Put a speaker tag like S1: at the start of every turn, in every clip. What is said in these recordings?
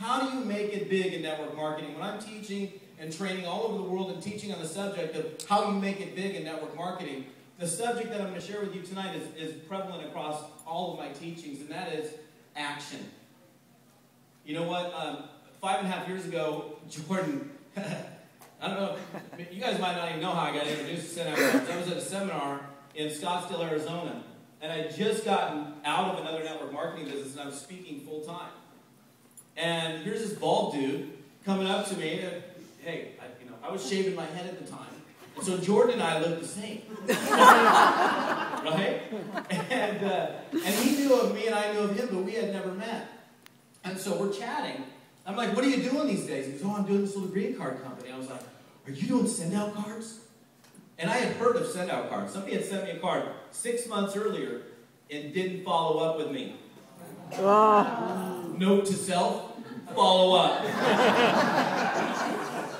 S1: how do you make it big in network marketing? When I'm teaching and training all over the world and teaching on the subject of how you make it big in network marketing, the subject that I'm going to share with you tonight is prevalent across all of my teachings, and that is action. You know what? 5.5 years ago, Jordan, I don't know, you guys might not even know how I got introduced to Send Out Cards. I was at a seminar in Scottsdale, Arizona, and I'd just gotten out of another network marketing business, and I was speaking full time. And here's this bald dude coming up to me, and, hey, I was shaving my head at the time, and so Jordan and I looked the same, right? And he knew of me, and I knew of him, but we had never met. And so we're chatting. I'm like, what are you doing these days? He goes, oh, I'm doing this little greeting card company. I was like, are you doing send-out cards? And I had heard of send-out cards. Somebody had sent me a card 6 months earlier and didn't follow up with me. Oh. Note to self, follow up.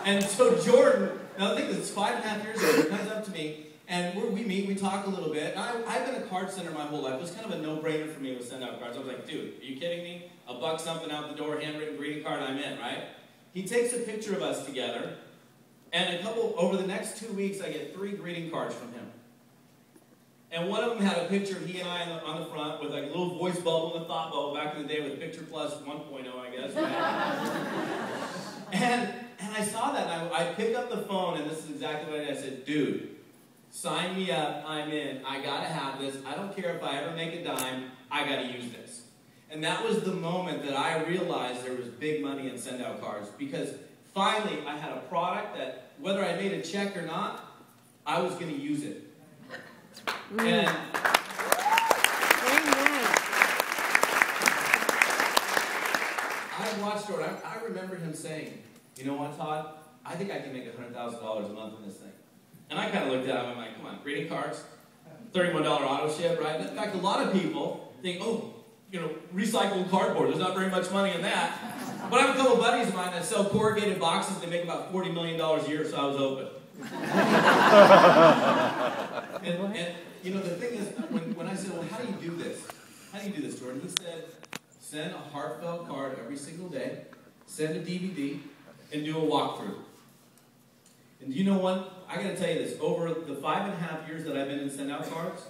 S1: And so Jordan, now I think it's 5.5 years ago, he comes up to me, and we meet, we talk a little bit. And I've been a card sender my whole life. It was kind of a no-brainer for me with send-out cards. I was like, dude, are you kidding me? I'll buck something out the door, handwritten greeting card, I'm in, right? He takes a picture of us together, and over the next 2 weeks, I get 3 greeting cards from him. And one of them had a picture of he and I on the front with like a little voice bubble and a thought bubble back in the day with Picture Plus 1.0, I guess, right? and I saw that, and I pick up the phone, and this is exactly what I did. I said, dude, sign me up, I'm in, I gotta have this, I don't care if I ever make a dime, I gotta use this. And that was the moment that I realized there was big money in send-out cards, because finally I had a product that, whether I made a check or not, I was gonna use it. And I watched Jordan, I remember him saying, you know what, Todd, I think I can make $100,000 a month in this thing. And I kind of looked at him, I'm like, come on, greeting cards, $31 auto ship, right? In fact, a lot of people think, oh, recycled cardboard, there's not very much money in that. But I have a couple buddies of mine that sell corrugated boxes, they make about $40 million a year, so I was open. and the thing is, when I said, well, how do you do this? How do you do this, Jordan? He said, send a heartfelt card every single day, send a DVD, and do a walkthrough. And you know what? I got to tell you this. Over the 5.5 years that I've been in send-out cards,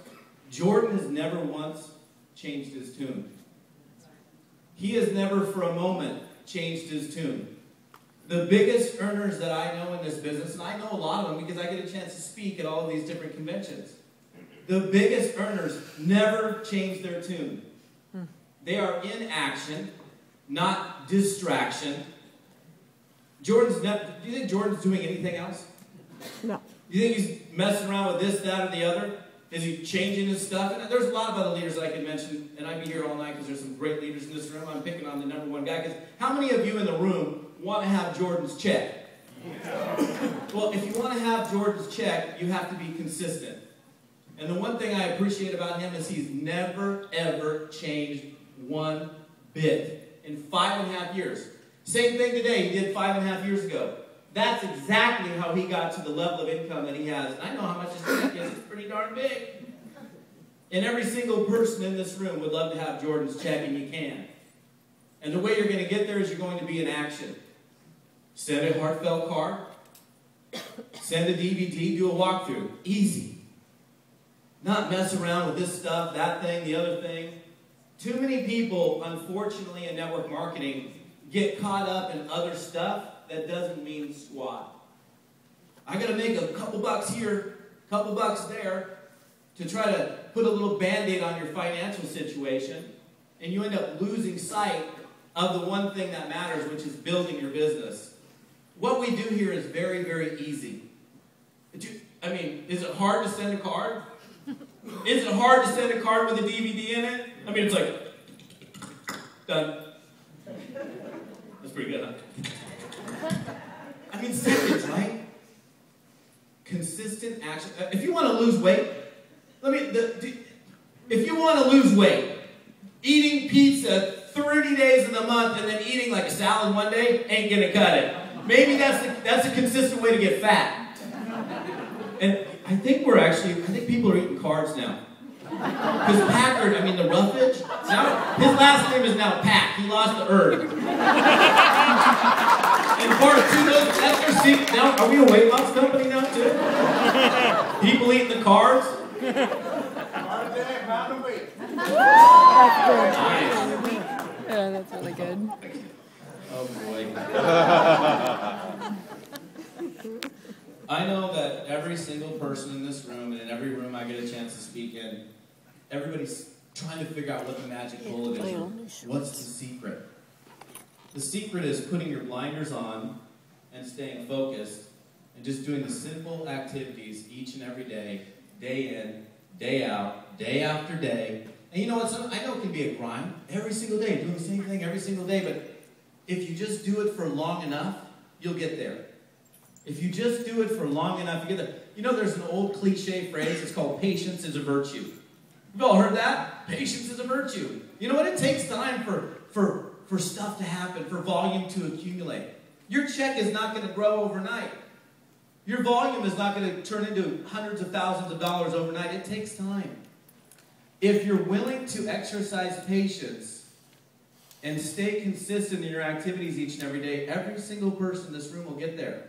S1: Jordan has never once changed his tune. He has never for a moment changed his tune. The biggest earners that I know in this business, and I know a lot of them because I get a chance to speak at all of these different conventions, the biggest earners never change their tune. They are in action, not distraction. Do you think Jordan's doing anything else? No. Do you think he's messing around with this, that, or the other? Is he changing his stuff? And there's a lot of other leaders that I could mention, and I'd be here all night because there's some great leaders in this room. I'm picking on the #1 guy. Because how many of you in the room want to have Jordan's check? Well, if you want to have Jordan's check, you have to be consistent. And the one thing I appreciate about him is he's never, ever changed one bit in 5.5 years. Same thing today he did 5.5 years ago. That's exactly how he got to the level of income that he has. And I know how much his check is. It's pretty darn big. And every single person in this room would love to have Jordan's check, and you can. And the way you're going to get there is you're going to be in action. Send a heartfelt card. Send a DVD. Do a walkthrough. Easy. Not mess around with this stuff, that thing, the other thing. Too many people, unfortunately, in network marketing get caught up in other stuff that doesn't mean squat. I got to make a couple bucks here, a couple bucks there to try to put a little Band-Aid on your financial situation, and you end up losing sight of the one thing that matters, which is building your business. What we do here is very, very easy. Is it hard to send a card? Is it hard to send a card with a DVD in it? It's like, done. That's pretty good, huh? Seconds, right? Consistent action. If you want to lose weight, if you want to lose weight, eating pizza 30 days of the month and then eating like a salad one day ain't gonna cut it. Maybe that's a consistent way to get fat. And I think people are eating cards now. Because Packard, I mean the roughage, now his last name is now Pack. He lost the Erd. And part two, that's their secret. Now, are we a weight loss company now too? People eating the carbs? Nice.
S2: Yeah, that's really good.
S1: Oh boy. I know that every single person in this room, and in every room I get a chance to speak in, everybody's trying to figure out what the magic bullet is. What's the secret? The secret is putting your blinders on and staying focused and just doing the simple activities each and every day in, day out, day after day. And you know what? I know it can be a grind every single day, doing the same thing every single day, but if you just do it for long enough, you'll get there. If you just do it for long enough, you get there. You know, there's an old cliche phrase, it's called patience is a virtue. You've all heard that? Patience is a virtue. You know what? It takes time for stuff to happen, for volume to accumulate. Your check is not going to grow overnight. Your volume is not going to turn into hundreds of thousands of dollars overnight. It takes time. If you're willing to exercise patience and stay consistent in your activities each and every day, every single person in this room will get there.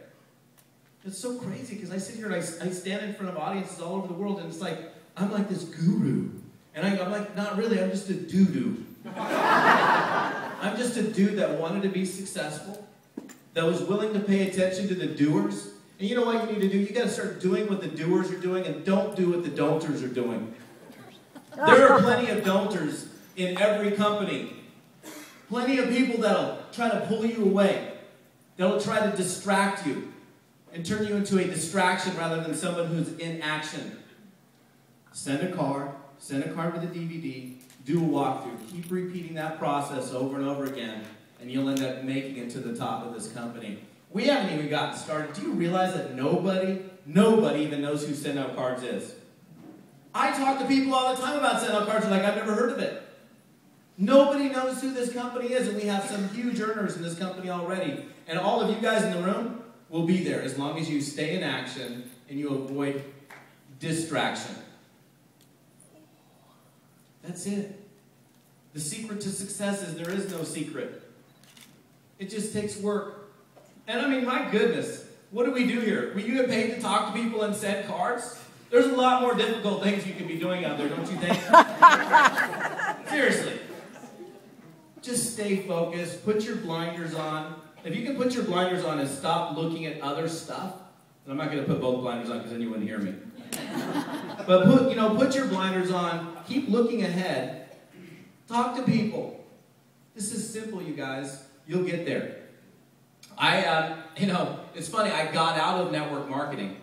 S1: It's so crazy because I sit here and I stand in front of audiences all over the world and it's like, I'm like this guru. And I'm like, not really, I'm just a doo-doo. I'm just a dude that wanted to be successful, that was willing to pay attention to the doers. And you know what you need to do? You got to start doing what the doers are doing and don't do what the don'ters are doing. There are plenty of don'ters in every company. Plenty of people that'll try to pull you away. That'll try to distract you and turn you into a distraction rather than someone who's in action. Send a card with a DVD, do a walkthrough, keep repeating that process over and over again, and you'll end up making it to the top of this company. We haven't even gotten started. Do you realize that nobody even knows who Send Out Cards is? I talk to people all the time about Send Out Cards, like I've never heard of it. Nobody knows who this company is, and we have some huge earners in this company already. And all of you guys in the room will be there as long as you stay in action and you avoid distraction. That's it. The secret to success is there is no secret. It just takes work. And I mean, my goodness, what do we do here? Will you get paid to talk to people and send cards? There's a lot more difficult things you could be doing out there, don't you think? Seriously. Just stay focused. Put your blinders on. If you can put your blinders on and stop looking at other stuff, and I'm not going to put both blinders on because then you wouldn't hear me. But put your blinders on. Keep looking ahead. Talk to people. This is simple, you guys. You'll get there. It's funny. I got out of network marketing.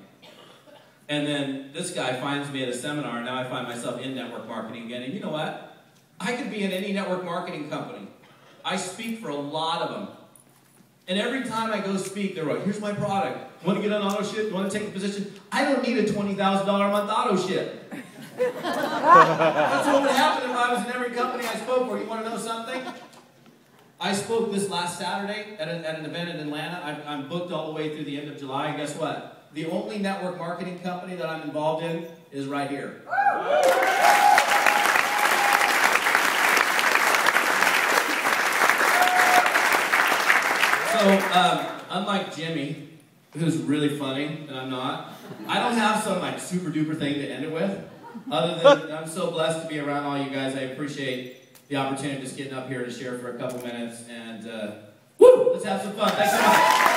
S1: And then this guy finds me at a seminar, and now I find myself in network marketing again. And you know what? I could be in any network marketing company. I speak for a lot of them. And every time I go speak, they're like, here's my product. Want to get on auto ship? Want to take a position? I don't need a $20,000 a month auto ship. That's what would happen if I was in every company I spoke for. You want to know something? I spoke this last Saturday at an event in Atlanta. I'm booked all the way through the end of July. And guess what? The only network marketing company that I'm involved in is right here. So, unlike Jimmy, who's really funny, and I'm not, I don't have some super duper thing to end it with. Other than I'm so blessed to be around all you guys. I appreciate the opportunity of just getting up here to share for a couple minutes. And, woo! Let's have some fun. Thanks so much.